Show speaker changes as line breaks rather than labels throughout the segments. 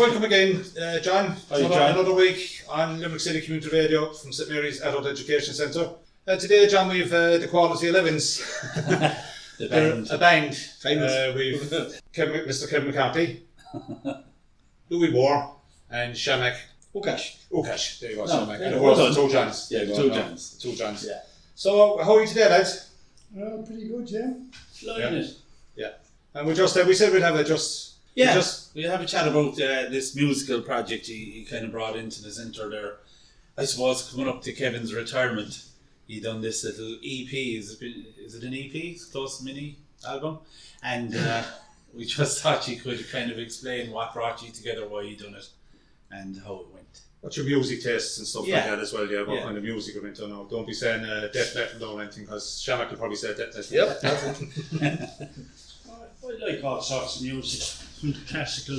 Welcome again, John.
Hi, John.
Another week on Limerick City Community Radio from St Mary's Adult Education Centre. Today, John, we've the Quality 11s. A band. We've Mr. Kevin McCarthy, Louis Moore, and Shamak Lukasik. There you go, Shamak. And of course, two Johns.
Yeah,
Two Johns.
Yeah.
So, how are you today, lads?
Pretty good, yeah.
Flying it.
Yeah. And we said we'd have a
we have a chat about this musical project he kind of brought into the centre there. I suppose coming up to Kevin's retirement, he done this little EP. Is it an EP? It's a close mini album, and we just thought you could kind of explain what brought you together, why you done it, and how it went.
What's your music tastes and stuff like that as well? Yeah, what
Yeah.
kind of music you're into now? Don't be saying death metal or anything, because Shamak will probably say death metal.
Yep.
I like all sorts of music, from the classical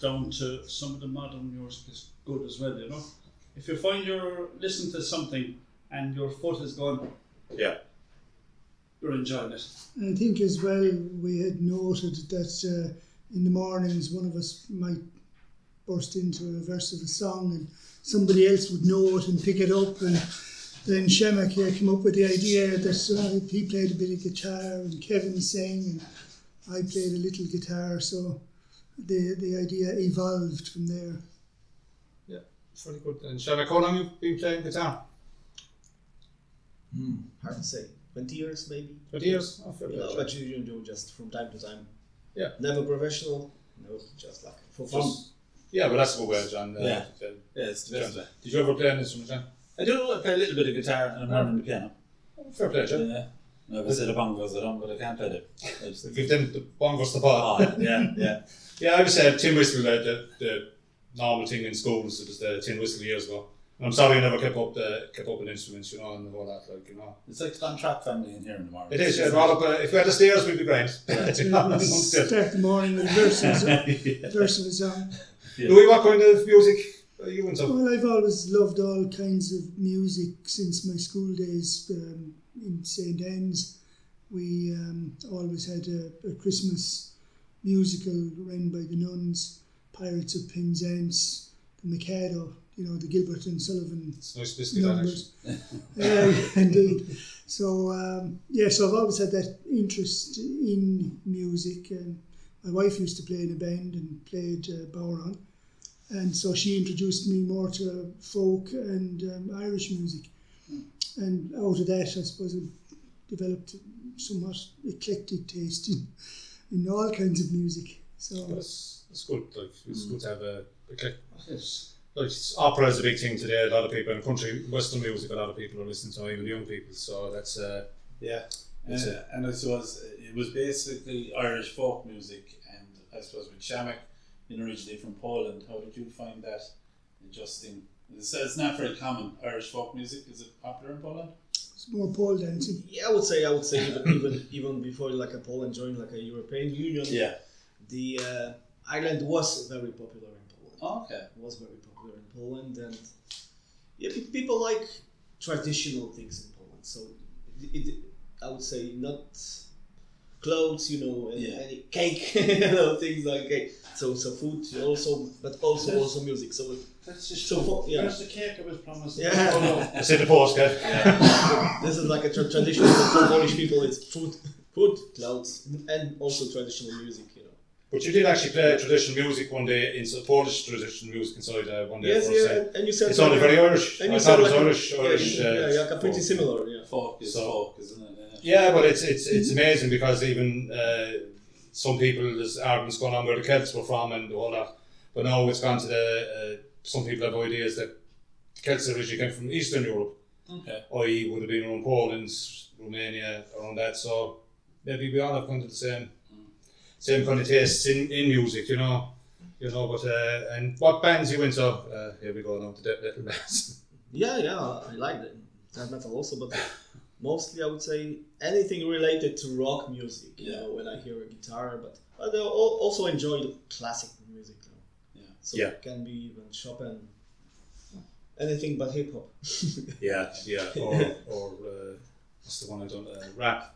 down to some of the modern music is good as well, you know. If you find you're listening to something and your foot is gone,
Yeah.
you're enjoying it.
And I think as well we had noted that in the mornings one of us might burst into a verse of a song and somebody else would know it and pick it up, and then Shamak here came up with the idea that he played a bit of guitar and Kevin sang and I played a little guitar, so the idea evolved from there.
Yeah, it's very good. And Shamak, how long have you been playing guitar?
Hard to say. 20 years maybe?
20 years? Oh, fair
You
play.
know, but you do just from time to time.
Yeah.
Never professional. No, just like for fun.
Yeah, but that's a good way, John.
Yeah. It's the best way.
Did you ever play an instrument, John?
I do play a little bit of guitar and I'm learning the piano.
Fair play, John.
Yeah. I've a set of bongos at home, but I can't play them.
Give them the bongos the ball.
Yeah.
Yeah, I was tin whistle, the normal thing in schools. It was the tin whistle years ago. And I'm sorry I never kept up with instruments, you know, and all that, like, you know.
It's like the trap family in here in the morning.
It is, yeah. If we had the stairs, we'd be grand.
Start the morning with a verse of a song.
Yeah.
Louis, what kind of music are you into?
Well, I've always loved all kinds of music since my school days. In St. Anne's, we always had a Christmas musical run by the nuns, Pirates of Penzance, the Mikado, you know, the Gilbert and Sullivan
It's a nice biscuit,
numbers. Indeed. So, so I've always had that interest in music. My wife used to play in a band and played Bowron, and so she introduced me more to folk and Irish music. And out of that, I suppose, I developed somewhat eclectic taste in all kinds of music. So
That's good. Like, it's good to have like opera is a big thing today. A lot of people in country western music, a lot of people are listening to, even young people. So that's
And I suppose it was basically Irish folk music, and I suppose with Shamak, originally from Poland. How did you find that adjusting? It's not very common, Irish folk music. Is it popular in Poland?
it's more pole dancing.
Yeah, I would say even before like a Poland joined like a European Union.
Yeah.
The Ireland was very popular in Poland.
Oh, okay.
Was very popular in Poland, and people like traditional things in Poland. So I would say not clothes, you know, and any cake, you know, things like cake. So food also, but also music. So
That's just
Where's
the cake I was promised?
Yeah.
I said the postcard.
This is like a traditional for Polish people. It's food, clothes, and also traditional music. You know.
But you did actually play traditional music one day, Polish traditional music inside one day.
Yes, and you said
it sounded very Irish.
And
I
you
thought
said
it was
like
Irish.
yeah, pretty similar. Yeah.
Folk is folk, isn't it?
Yeah, but it's amazing because even some people, there's arguments going on where the Celts were from and all that. But now it's gone to some people have ideas that the Celts originally came from Eastern Europe.
Okay.
I.e. would have been around Poland, Romania, around that. So maybe we all have kind of the same kind of tastes in music, you know. But and what bands you into? Here we go now, the death metal bands.
Yeah, I like that metal also, but mostly I would say anything related to rock music. You know, when I hear a guitar, but I also enjoy the classic music.
Yeah.
So it can be even Chopin, anything but hip hop.
Yeah. Or what's the one I don't rap?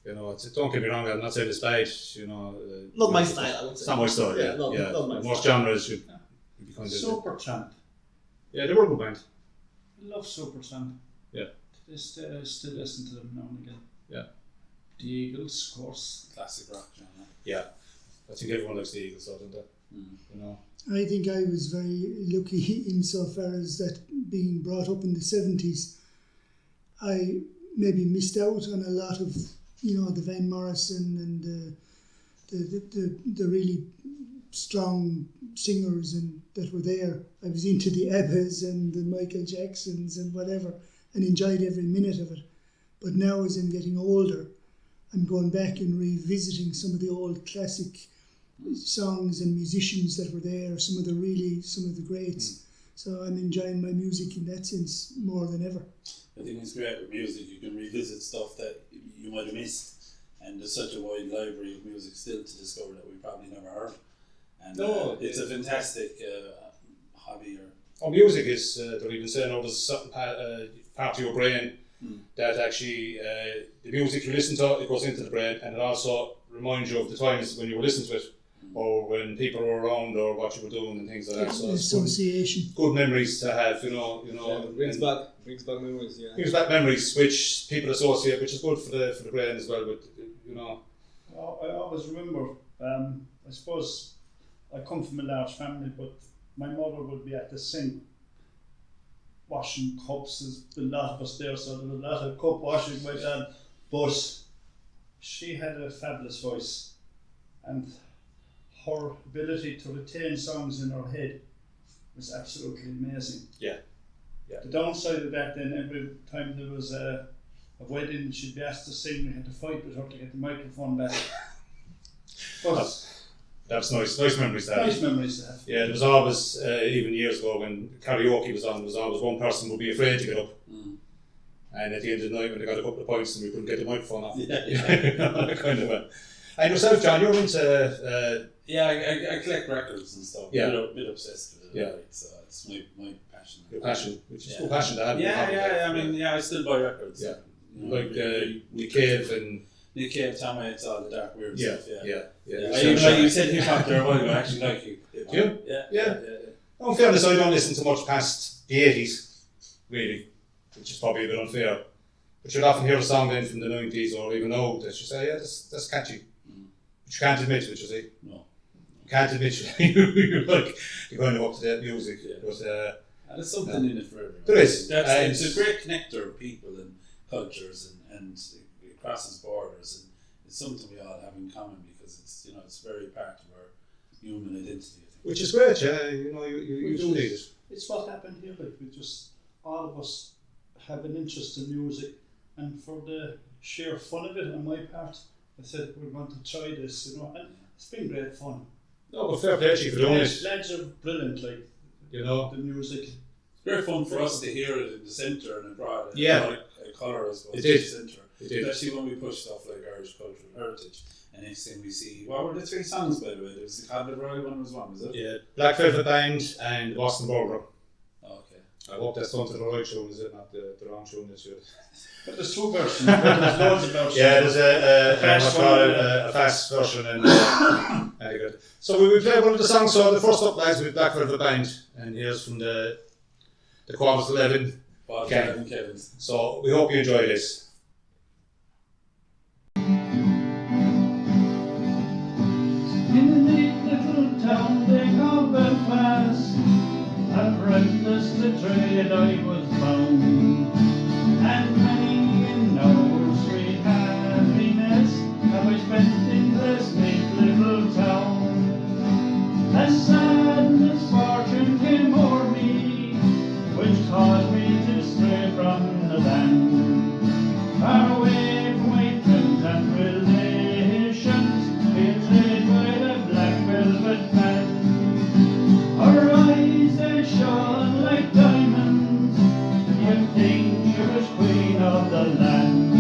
You know, don't get me wrong, I'm not saying it's bad, you know.
Not my style, I would say.
It's not my style, yeah.
Not my
Most
style.
genres should be kind of...
Supertramp.
Yeah, they were a good band.
I love Supertramp.
Yeah.
I still listen to them now and again.
Yeah.
The Eagles, of course.
Classic rock genre.
Yeah. I think everyone likes the Eagles, don't they? You know.
I think I was very lucky insofar as that being brought up in the 70s, I maybe missed out on a lot of, you know, the Van Morrison and the really strong singers and that were there. I was into the Abbas and the Michael Jacksons and whatever, and enjoyed every minute of it. But now as I'm getting older, I'm going back and revisiting some of the old classic songs and musicians that were there, some of the greats. So I'm enjoying my music in that sense more than ever.
I think it's great with music, you can revisit stuff that you might have missed, and there's such a wide library of music still to discover that we probably never heard. And it's a fantastic hobby.
Music is, they're even saying, there's a certain part of your brain that actually, the music you listen to, it goes into the brain, and it also reminds you of the times when you were listening to it, or when people were around, or what you were doing, and things like that. So it's
Association.
good memories to have, you know.
Brings back memories, yeah.
Brings back memories which people associate, which is good for the brain as well. But you know,
I always remember. I suppose I come from a large family, but my mother would be at the sink washing cups. There's a lot of us there, so there was a lot of cup washing my dad. But she had a fabulous voice, and her ability to retain songs in her head was absolutely amazing.
Yeah.
The downside of that, then, every time there was a wedding, she'd be asked to sing. We had to fight with her to get the microphone back. But
that's nice memories to have.
nice memories to have.
Yeah, there was always, even years ago when karaoke was on, there was always one person would be afraid to get up. And at the end of the night, when they got a couple of points and we couldn't get the microphone off. Kind of a... And yourself, John, you're into...
I collect records and stuff.
Yeah.
A bit obsessed with it.
Yeah.
Right? So it's my passion.
Your passion, which is a good passion to have.
I still buy records.
Yeah.
You know,
Like Nick Cave and...
Nick Cave, Tom Waits, all the dark weird stuff.
Yeah.
You said hip hop there a while ago. I actually like hip hop.
Do you?
Yeah.
In fairness, I don't listen to much past the 80s, really, which is probably a bit unfair. But you'd often hear a song then from the 90s or even old that you say, yeah, that's catchy. But you can't admit to it, you see.
No.
You can't admit you're like, you're going to up-to-date music.
Yeah.
But,
And there's something in it for everyone.
There is.
It's a great connector of people and cultures and it crosses borders, and it's something we all have in common because it's very part of our human identity. I think.
which is great, yeah. You know, you do need it.
It's what happened here. Like we just all of us have an interest in music, and for the sheer fun of it on my part, I said we're going to try this, and it's been great fun.
No, but fair play to you for doing it.
Lads are brilliant, like
the
music.
It's very fun for us to hear it in the centre and abroad.
Yeah.
A colour, I suppose.
It did.
The centre.
It did.
Especially when we push stuff like Irish cultural heritage. And next thing we see, what were the three songs, by the way? There was the Cod Liver one was one, was it?
Yeah, Black Velvet Band and Boston Burger.
Okay.
I hope that's done to the right tune, is it? Not the wrong tune this year.
But there's two versions. There's loads of versions.
Yeah, there's a
fast
fast version and very good. So we will play one of the songs. So the first up, lads, with Black Velvet Band, and here's from the Quarters 11.
Kevin Kevin's.
So we hope you enjoy this.
In the neat little town they call Belfast, apprentice to trade I was bound, and many an hour's sweet happiness have I spent in this neat little town. A sad misfortune came o'er me, which caused me to stray from the land, far away from my friends and relations, betrayed by the black velvet band. Her eyes they shone like diamonds, you'd think she was queen of the land.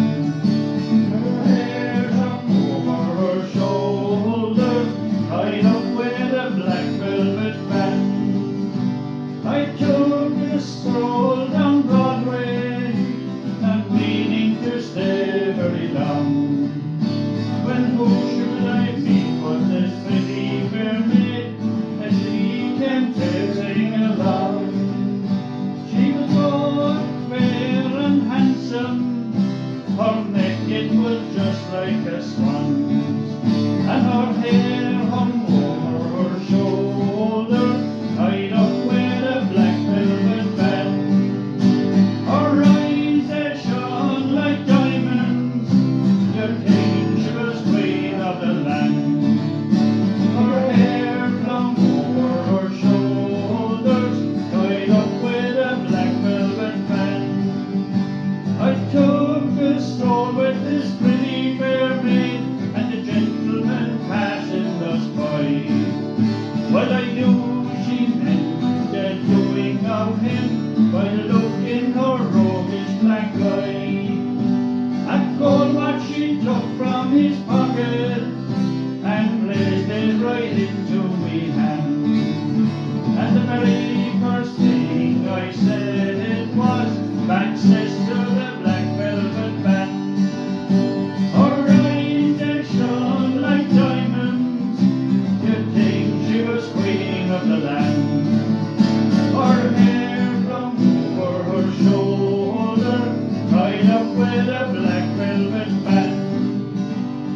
Her hair hung over her shoulders, tied up with a black velvet band. I took a stroll down Broadway, not meaning to stay very long. Well, I knew she meant the doing of him by the look in her roguish black eye. And gold what she took from his pocket and placed it right into me hand. And the very first thing I said it was, "Access to the black velvet band." Her eyes that shone like diamonds, you'd think she was queen of the land. Her hair from over her shoulder, tied up with a black velvet band.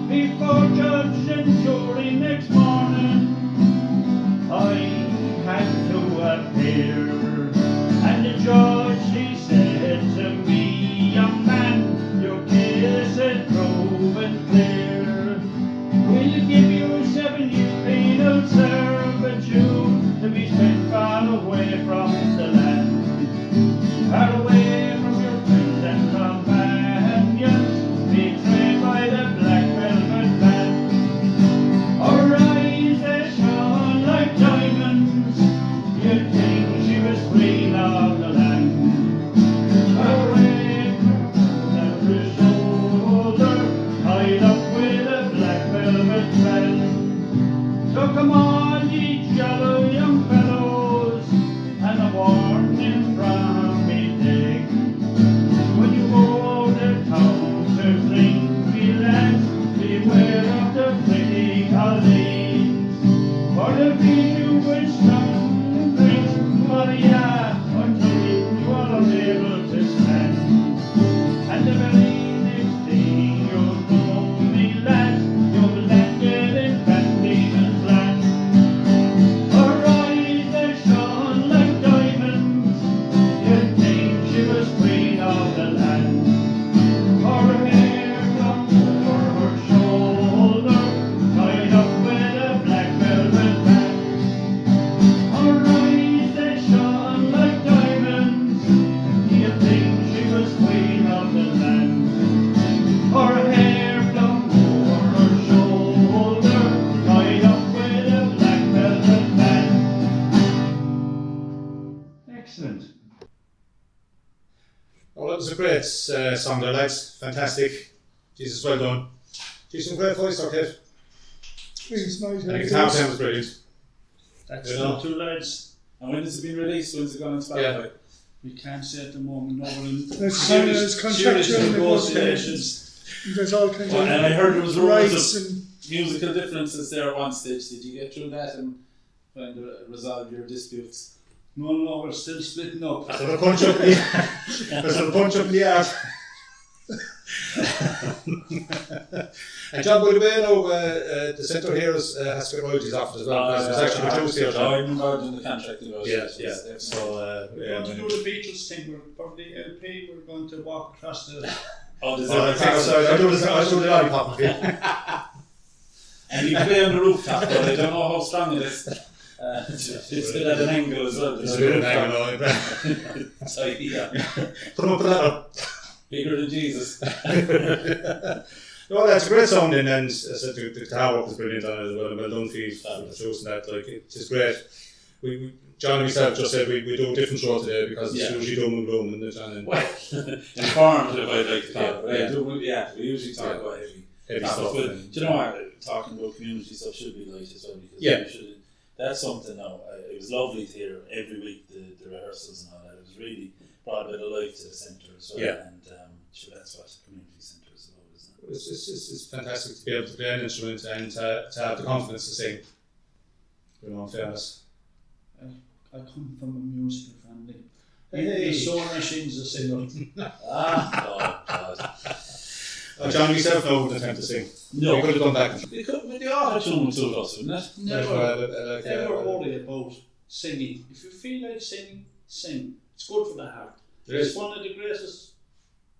Before judge and jury next morning, I had to appear, and the judge he said to me, "Young man, your case is proven clear. We'll give you 7 years penal servitude to be spent far away from the land, far away from your friends and companions, betrayed by the black velvet band." Her eyes they shone like diamonds, you'd think she was queen of the land. Her red at her shoulder, tied up with a black velvet band. So come on, ye jolly young fellows, and a warning from me take. When you go to town to drink, me lads, beware of the pretty colleagues. For they'll feed you with strong drinks, Maria, until you are unable to stand. And the very next thing you'll know, me lads, you'll landed in Van Diemen's Land. Her eyes they shone like diamonds, you'd think she was queen of the land. Her hair from over her shoulder, tied up with a black velvet band. Her eyes they shone like diamonds, you'd think she was queen of the land. Her hair from over her shoulder, tied up with a black velvet band. Excellent.
Oh, that was a great song there, lads. Fantastic. Jesus, well done. She's some great voice, okay?
It's nice.
And the guitar sound was brilliant.
That's
You
the
know.
two lads.
And when has it been released? When's it gone on Spotify?
We can't say at the moment. No, we're in
There's
serious
contractual
negotiations.
There's all kinds
Well,
of
and I heard there was rumours
rights
of
and
musical differences there at one stage. Did you get through that and find resolve your disputes?
No, we're still splitting up.
There's a punch up the there's a punch up the arse. And John, by the way, the centre here has to get royalties off it as well, because it was actually produced here.
I'm involved in the contract negotiations.
Yeah. So,
We're going to do the Beatles thing. For the LP, we're going to walk across the.
Oh, there's
I do the lollipop.
And you play on the rooftop, but I don't know how strong it is. It's a bit at an angle as well.
It's a bit of an angle.
So, yeah.
Put him up the ladder.
Bigger than Jesus.
No, that's a great sound, and as I said, the guitar work is brilliant on it as well, and well done for you for choosing that. Like, it's just great. We John and myself just said we do a different show today because it's usually doom and gloom, and John and
Informative, I'd like to call it. We usually talk about heavy
stuff.
But do you know what? Talking about community stuff should be light as well, because we should. That's something now. It was lovely to hear every week the rehearsals and all that. It was really brought a bit of life to the centre as well.
Yeah.
And sure, that's what the community centre is about, isn't it?
It's fantastic to be able to play an instrument and to have the confidence to sing. You know, in fairness.
I come from a musical family.
Hey.
The sewing machine's a singer.
Oh, God.
John and myself know wouldn't attempt to sing.
No.
We could have done that.
With the auto-tune would suit us, wouldn't it?
Never worry about singing. If you feel like singing, sing. It's good for the heart. It's one of the greatest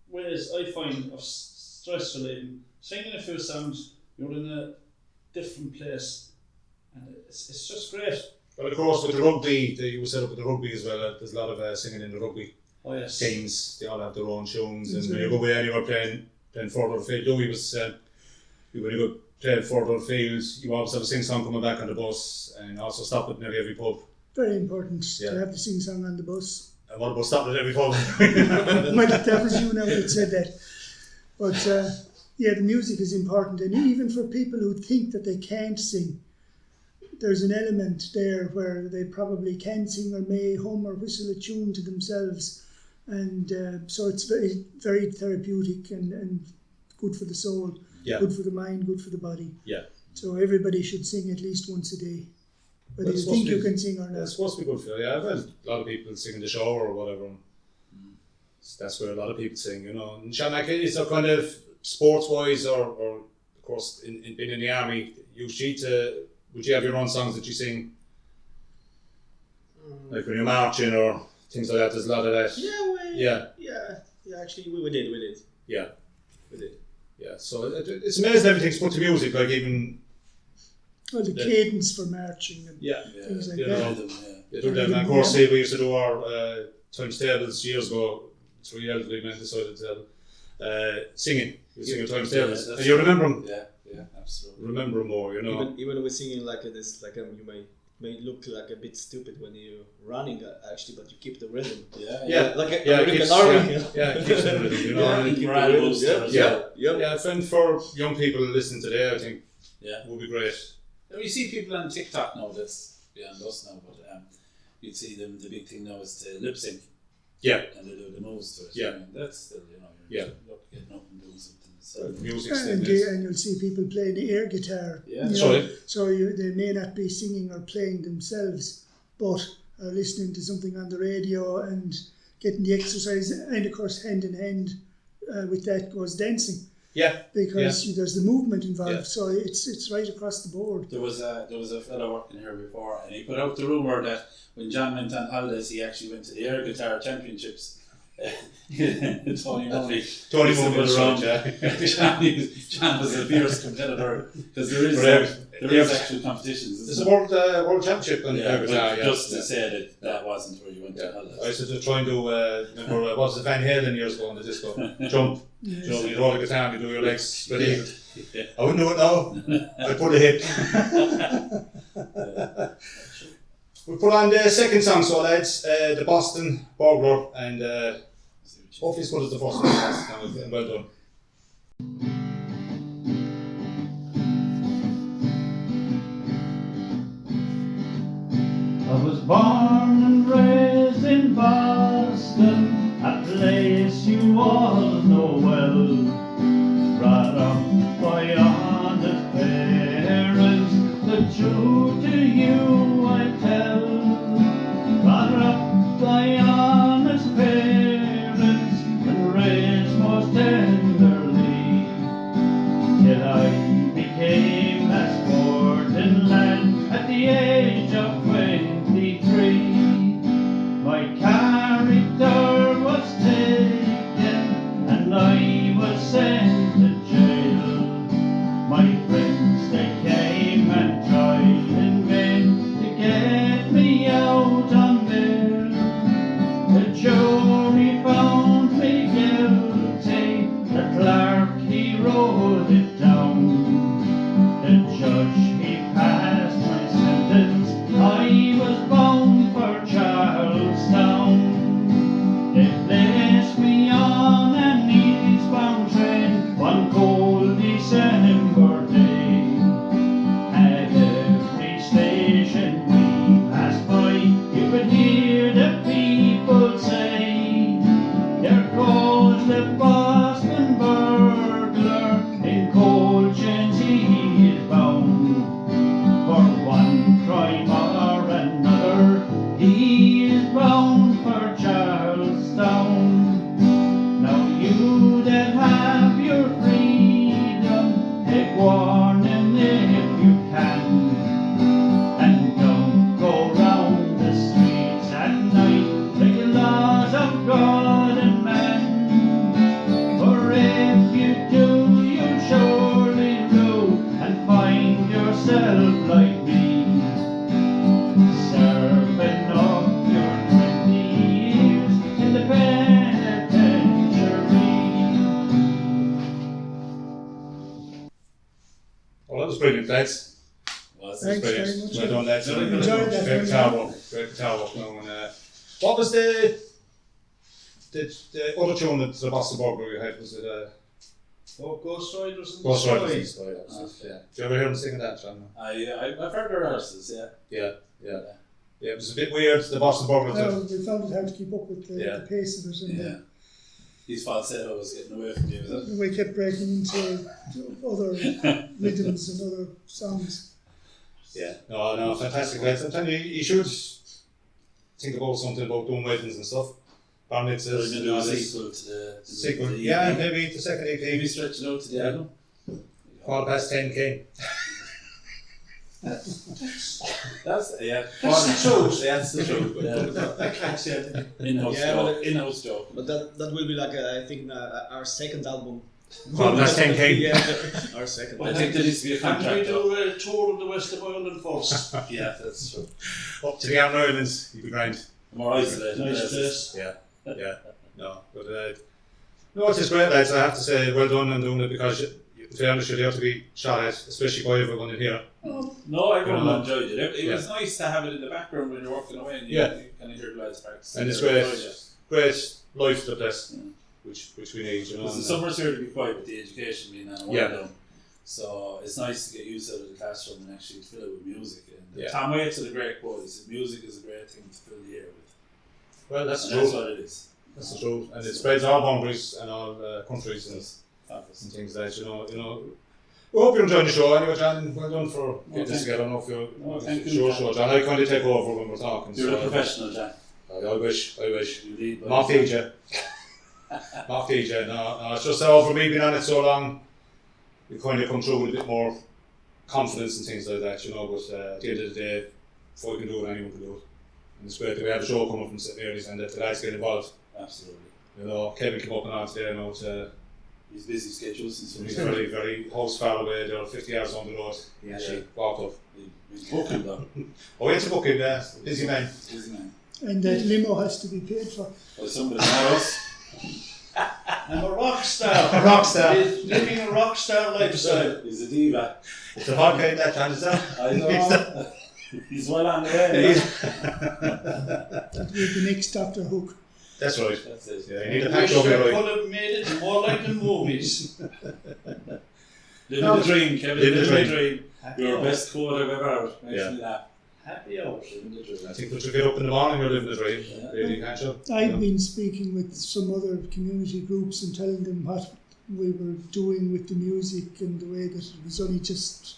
ways I find of stress relieving. Singing a few songs, you're in a different place, and it's just great.
Well, of course, with the rugby, you were set up with the rugby as well. There's a lot of singing in the rugby
Oh yes.
teams. They all have their own tunes, and when you go away anywhere playing further afield, we were a good played further afield, you always have a sing-song coming back on the bus, and also stop at nearly every pub.
Very important to have the sing song on the bus.
And what about stopping at every pub?
Well, that was you now that said that. But the music is important, and even for people who think that they can't sing, there's an element there where they probably can sing or may hum or whistle a tune to themselves, and so it's very, very therapeutic and good for the soul, good for the mind, good for the body.
Yeah.
So everybody should sing at least once a day, whether you think you can sing or not.
It's supposed to be good for you. Yeah, well, a lot of people sing in the shower or whatever. That's where a lot of people sing, you know. And Shamak, is there kind of sports-wise, or of course, in being in the army, would you have your own songs that you sing, like when you're marching or things like that? There's a lot of that.
Yeah. Actually, we did.
Yeah.
We did.
Yeah. So it's amazing everything's put to music, like even.
Well, the cadence for marching and things like that.
And of course, we used to do our times tables years ago. 3 elderly men decided to singing. You sing your times tables. And you remember them?
Yeah, absolutely.
Remember them more, you know.
Even we're singing like this, like you may look like a bit stupid when you're running actually, but you keep the rhythm. Like an army.
It keeps the rhythm, you know.
Keep the rhythm.
I think for young people listening today, I think would be great.
You see people on TikTok now, that's beyond us now, but you'd see them, the big thing now is to lip sync.
Yeah.
And they do the moves to it.
Yeah.
I mean, that's still, you're getting up and doing something. So
music's
and you'll see people playing the air guitar.
Yeah.
That's right.
So they may not be singing or playing themselves, but are listening to something on the radio and getting the exercise. And of course, hand in hand with that goes dancing.
Yeah.
Because there's the movement involved, so it's right across the board.
There was a fellow working here before, and he put out the rumour that when John went on holidays, he actually went to the air guitar championships. Tony Moloney
was around.
John was a fierce competitor because there is actual competitions.
There's a world championship on air guitar.
Just to say that wasn't where you went to holidays.
I used to try and do remember was it Van Halen years ago on the disco jump.
Yes.
So you hold the guitar and you do your legs spread eagled. I wouldn't do it now. I'd put a hip. We put on the second song, so lads, the Boston Burglar, and hopefully as good as the first one. And well done.
I was born and raised in Boston, a place you all know well. Brought up by honest parents, the truth to you I tell. Brought up by honest parents and raised most tenderly, till I became a sporting lad at the age of 23. My character was taken and I was sent to jail. My friends they came and tried
brilliant, lads.
Well, it's
Thanks very
Brilliant.
much.
Well done, lads.
Enjoyed that
Great
one,
guitar work. Great guitar work. No, and, what was the other tune that the Boston Burger you had? Was it
Ghost Riders and
Ghost
the
Riders?
Sky.
Yeah. Do you ever hear them singing that, John?
I've heard their artists, yeah.
Yeah, it was a bit weird, the Boston Burger.
We found it hard to keep up with the pace of it, and
Yeah. His falsetto was getting away from you, was it?
we kept breaking into other rhythms and other songs.
Yeah. No, fantastic, lads. I'm telling you, you should think about something about doing weddings and stuff. Bar
We're
mitzvahs.
going to do a sequel to the
Sequel.
the
Yeah,
EP.
maybe the second EP.
Maybe stretch it out to the album.
10:15 came.
That's
That's the truth.
That's the truth.
I can't say it.
In-house
Yeah,
joke.
well,
In-house joke.
But that will be like I think our second album.
10:10 came.
Yeah, our second.
I think there needs to be a
Can we
contract. though.
do a tour of the west of Ireland first?
Yeah, that's true.
Up to the Outer Islands, you'd be grand.
More isolated.
Nice
places.
place.
Yeah. No, but no, it's just great, lads. I have to say, well done on doing it because, to be honest, you have to be shot at, especially by everyone in here.
No, everyone
Yeah.
enjoyed it. It
Yeah.
was nice to have it in the background when you're working away and you kind of hear the lads practice.
And it's
They
great.
enjoyed it.
Great life to place,
Yeah.
which we need, you know.
Because the summer's here to be quiet with the education being on
Yeah.
done. So it's nice to get used out of the classroom and actually fill it with music. And
Yeah.
Tom Waits had a great quote. He said, music is a great thing to fill the air with.
Well, that's
And
true.
that's what it is.
That's the truth. And it spreads all boundaries and all countries and
Fabulous.
things like that, you know. We hope you're enjoying the show anyway, John. Well done for getting this together. I don't know if you're
thank
it's
you,
your
John.
show, John. I kind of take over when we're talking.
You're
so
a professional, Jack.
I wish.
You lead by
Not DJ. Not DJ, no. It's just that for me being on it so long, you kind of come through with a bit more confidence and things like that, you know. But at the end of the day, if I can do it, anyone can do it. And it's great that we have a show coming from St Mary's and that the guys get involved.
Absolutely.
You know, Kevin came up and on today, you know,
His busy schedules and
he's
stuff.
very, very house far away, they're 50 yards on the road. He actually walked up.
He's booking though.
Oh, it's a booking, busy man.
Busy man.
And that limo has to be paid for.
Well, somebody knows.
I'm a rock star.
A rock star.
Living a rock star lifestyle.
He's a diva.
It's a vodka in that, John, is that?
I know. He's well on the way.
That will be the next Dr. Hook.
That's right.
That's it.
Yeah, you need a
I
patch
wish
over
I
your eye.
could have made it more like the movies.
Living the dream, Kevin.
Living the
Living the
dream.
dream. Your best quote I've ever heard. Makes
Yeah.
me laugh.
Happy hours.
Living the dream.
I think that you get up in the morning, you're living the dream.
Yeah.
Really, can't you?
I've been speaking with some other community groups and telling them what we were doing with the music and the way that it was only just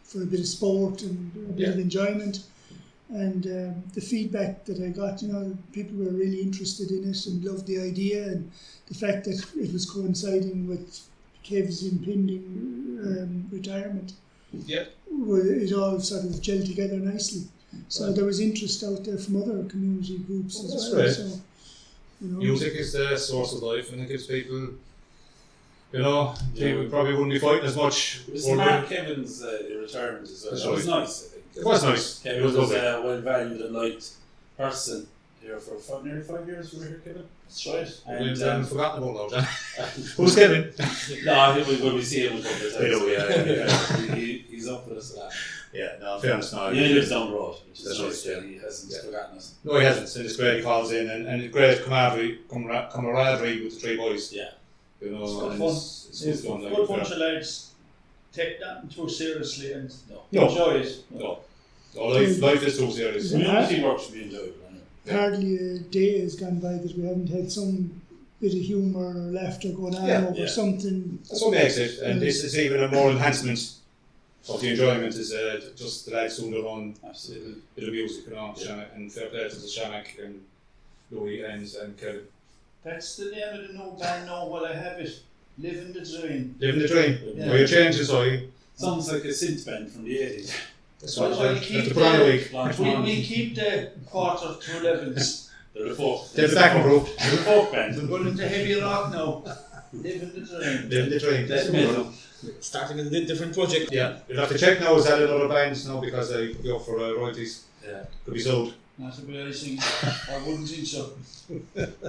for a bit of sport and a bit of enjoyment. And the feedback that I got, you know, people were really interested in it and loved the idea, and the fact that it was coinciding with Kev's impending retirement.
Yeah.
It all sort of gelled together nicely. So there was interest out there from other community groups as
That's
well.
great.
So, you know,
Music is the source of life, and it gives people, you know, they probably wouldn't be fighting as much.
It was
or
Mark Kevin's retirement as well.
That's
That was
right.
nice, I think.
It was nice.
Kevin
It was
was a
lovely.
well valued and liked person here for nearly 5 years. We were here, Kevin.
That's right.
We've
And
forgotten about now, John. Who's Kevin?
no, I think we'll be seeing him a couple of times.
I know, yeah.
He's up with us a lot.
Yeah, no, fairness, no.
He lives down the road, which is
That's
nice.
right, yeah.
He hasn't
Yeah.
forgotten us.
No, he hasn't. And it's great he calls in, and it's great camaraderie with the three boys.
Yeah.
You know,
It's good
and
fun.
it's good fun.
Good bunch of lads. Take that too seriously and
No.
enjoy it.
No. Life is too serious.
Community work should be enjoyable. I know.
hardly a day has gone by that we haven't had some bit of humour or laughter going on
Yeah,
over
yeah.
something.
That's what makes it, and this is even a more enhancement of the enjoyment is just the lads doing their own
Absolutely.
bit of music, you know,
Yeah.
Shamak, and fair play to the Shamak and Louis and Kevin.
That's the name of the new band now, while I have it. Living the dream.
Living the dream.
Yeah.
Where you're changing, so
Sounds like a synth band from the 80s.
that's
Well,
what
well,
you
you
have
keep
to put on a
the-
week.
We keep the 11:15s.
They're the folk.
They're the backing group.
They're the folk band.
We're going into heavy rock now. Living the dream.
Living the dream.
That's metal.
Starting a different project.
Yeah, you'll have to check now, is that another band now, because they could be up for royalties,
Yeah.
could be sold.
Not a bad thing. I wouldn't think so.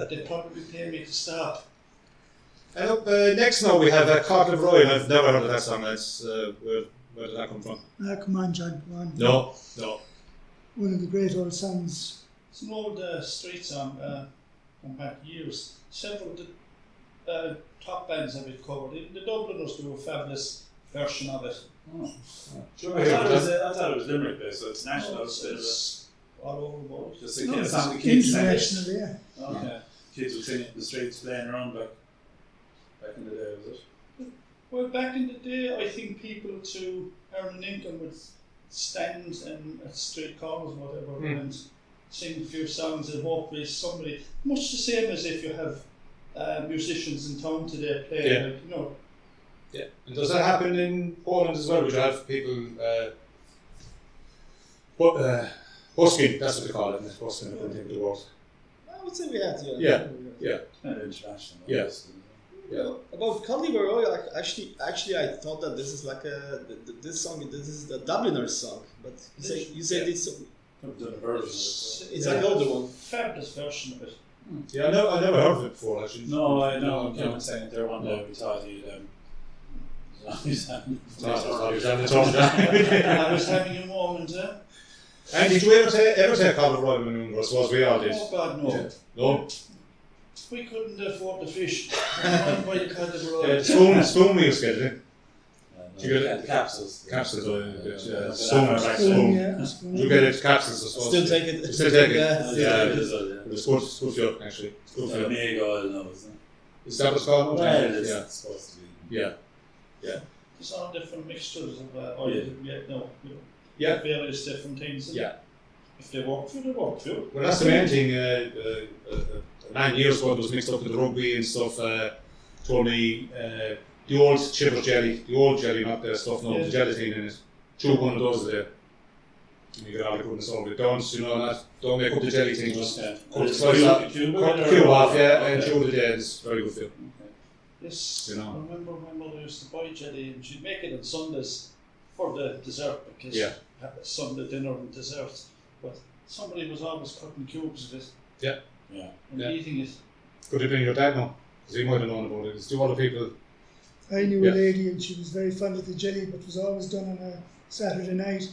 They'd probably pay me to stop.
And up next now we have Codlive Roy, and I've never heard of that song, we're Where did that come from?
Come on, John, come on.
No.
One of the great old songs.
It's an old street song, going back years. Several of the top bands have it covered. Even the Dubliners do a fabulous version of it.
Sure,
I thought it was Limerick based, so it's national.
It's all over the world.
Just a kind of song the kids sang.
International, yeah.
Okay.
Kids would sing it in the streets playing around back in the day, was it?
Well, back in the day, I think people to earn an income would stand and at street corners or whatever and sing a few songs and hope with somebody. Much the same as if you have musicians in town today playing, like, you know.
Yeah. And does that happen in Poland as well? Would you have people busking? That's what they call it. Busking, I couldn't think of the word.
I would say we had,
Yeah.
Kind of international.
Yes.
Yeah. About Cudley Roy, actually, I thought that this is like this song. This is the Dubliners song, but you say it's
Done a version of it.
it's like the older one.
Fabulous version of it.
Yeah, I never heard of it before, actually.
No, I know. Kevin was saying it there one day. We thought he'd.
I was having a moment,
And did you ever take Cod of Royal when you were? I suppose we all did.
Oh God, no.
Yeah. No?
We couldn't afford the fish. Why you cut it raw?
Spoon we used to get, didn't
You get the capsules.
Capsules,
Spoon, yeah.
You get it, capsules, I suppose.
Still take it.
Still take it.
Yeah.
It was good for you, actually. It's good for you.
Omega oil now, isn't it?
Is that what's called?
Well, it's
Yeah.
supposed to be.
Yeah.
There's all different mixtures of oil.
Yeah.
Various different things.
Yeah.
If they work for you, they work for you.
Well, that's the main thing. 9 years ago, it was mixed up with the rugby and stuff. Told me the old chipper jelly, not the stuff, no, the gelatin in it. Chew one of those a day. And you get all the goodness over it. Don't make up the jelly thing, just cut the slice off, cube off, and chew the day. It's very good for you.
Yes,
You know.
I remember my mother used to buy jelly and she'd make it on Sundays for the dessert because
Yeah.
have a Sunday dinner and dessert. But somebody was always cutting cubes of it
Yeah.
and
Yeah.
eating it.
Could have been your dad now, because he might have known about it. It's two other people.
I knew
Yeah.
a lady and she was very fond of the jelly, but was always done on a Saturday night.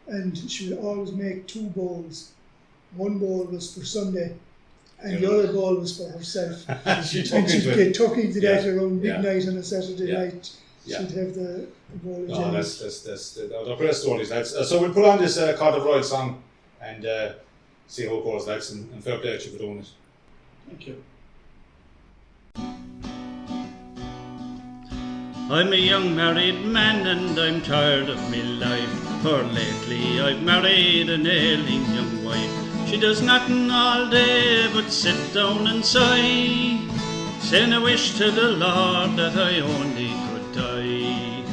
And she would always make 2 bowls. One bowl was for Sunday, and the other bowl was for herself.
She
And she'd
into it.
get tucked into that around
Yeah.
midnight on a Saturday
Yeah.
night.
Yeah.
She'd have the bowl of
No,
jelly.
they're great stories, lads. So we'll put on this Cod of Royal song and see how it goes, lads, and fair play to you for doing it.
Thank you. I'm a young married man and I'm tired of me life, for lately I've married an ailing young wife. She does nothing all day but sit down and sigh, saying I wish to the Lord that I only could die.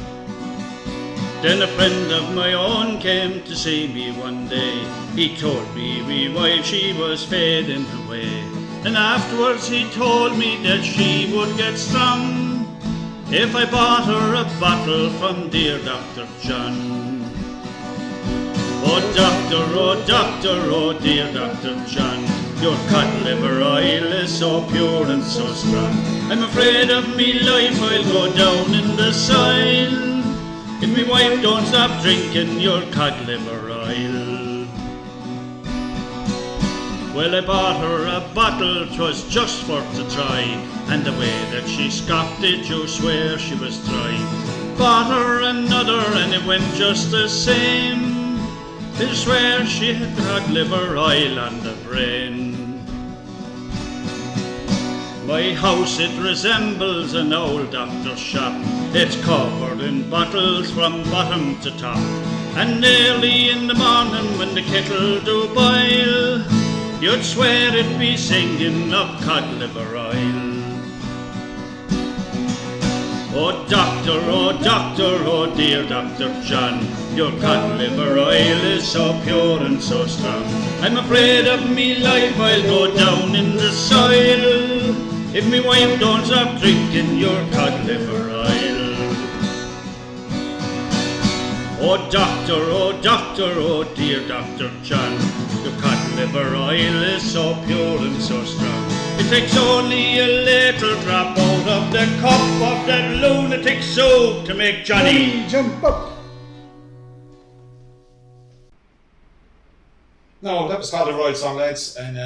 Then a friend of my own came to see me one day. He told me my wife, she was fading away, and afterwards he told me that she would get strong if I bought her a bottle from dear Dr. John. Oh doctor, oh dear Dr. John, your cod liver oil is so pure and so strong. I'm afraid of me life, I'll go down in the soil if me wife don't stop drinking your cod liver oil. Well, I bought her a bottle, 'twas just for to try, and the way that she scoffed it, you swear she was dry. Bought her another and it went just the same, I swear she had cod liver oil on the brain. My house, it resembles an old doctor's shop. It's covered in bottles from bottom to top, and early in the morning when the kettle do boil, you'd swear it'd be singing of cod liver oil. Oh doctor, oh dear Dr. John, your cod liver oil is so pure and so strong. I'm afraid of me life, I'll go down in the soil if me wife don't stop drinking your cod liver oil. Oh doctor, oh dear Dr. John, your cod liver oil is so pure and so strong. It takes only a little drop out of the cup of that lunatic soup to make Johnny
Jump up!
No, that was called the Royal Song, lads, and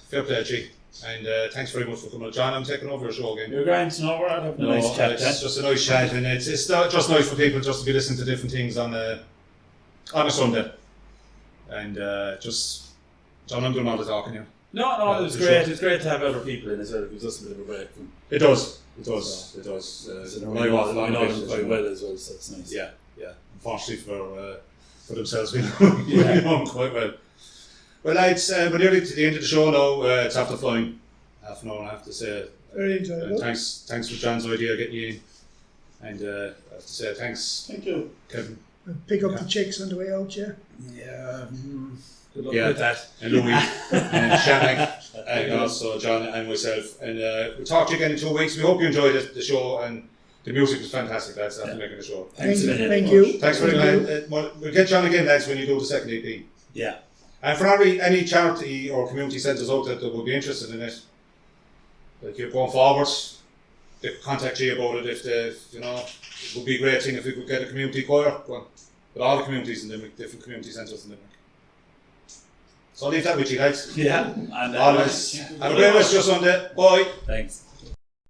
fair play, G. And thanks very much for coming. John, I'm taking over your show again.
You're going to know, we're having a nice chat.
It's just a nice chat, and it's not just nice for people just to be listening to different things on a Sunday. And just, John, I'm doing all the talking here.
No, it's great. Sure. It's great to have other people in as well. It gives us a bit of a break.
It does. So
I know them quite well as well, so it's nice.
Yeah. Unfortunately for themselves, we know them quite well. Well, lads, we're nearly to the end of the show now. It's after flying. Half an hour, I have to say.
Very enjoyable.
Thanks for John's idea getting you in. And I have to say thanks.
Thank you.
Kevin.
Pick up the chicks on the way out, yeah?
Yeah. Good luck with that.
And Louis and Shamak and also John and myself. And we'll talk to you again in 2 weeks. We hope you enjoyed the show, and the music was fantastic, lads, after making the show.
Thank you.
Thanks very much. We'll get John again, lads, when you do the second EP.
Yeah.
And for any charity or community centres out there that would be interested in it, like you're going forward, they could contact you about it it would be a great thing if we could get a community choir going with all the communities in Limerick, different community centres in Limerick. So I'll leave that with you guys.
Yeah. And
always. Have a great rest of your Sunday. Bye.
Thanks.